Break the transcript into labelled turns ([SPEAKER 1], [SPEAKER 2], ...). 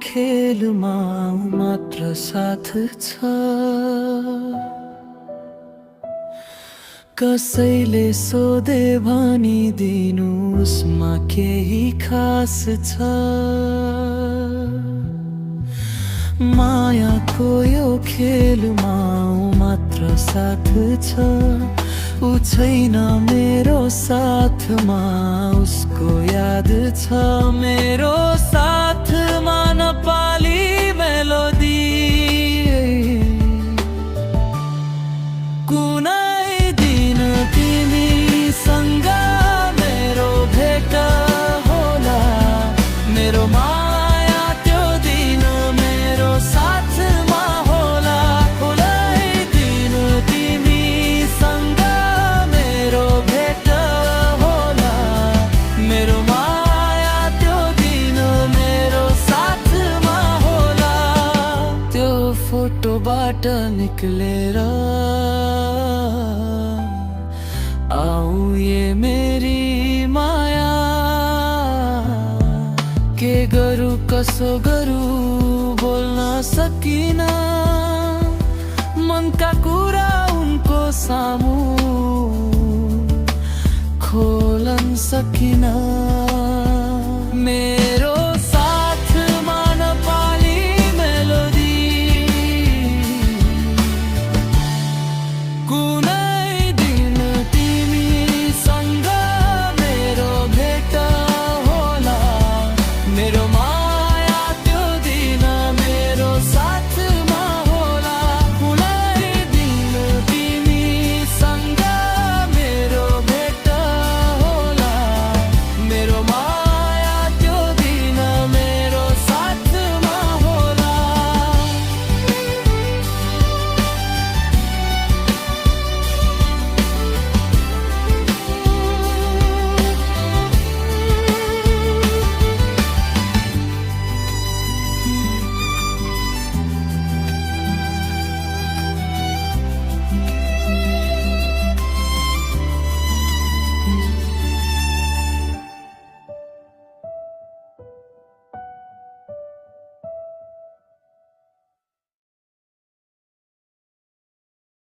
[SPEAKER 1] खेलमा मात्र साथ छ। कसैले सोधे भनिदिनु उसमा केही खास छ। मायाको यो खेलमा मात्र साथ छ। ऊ छैन मेरो साथमा उसको याद छ। मेरो साथमा नेपाली मेलोडी कुनै दिन तिमीसँग मेरो भेट होला। मेरो माया त्यो दिन मेरो साथमा होला। कुनै दिन तिमीसँग मेरो भेट होला। मेरो माया त्यो दिन मेरो साथमा होला। त्यो फोटोबाट निक्लेर आऊ ये मेरी माया। के गरौँ कसो गरौँ बोल्न सकिन। मनका कुरा उनको सामु खोल्न सकिन।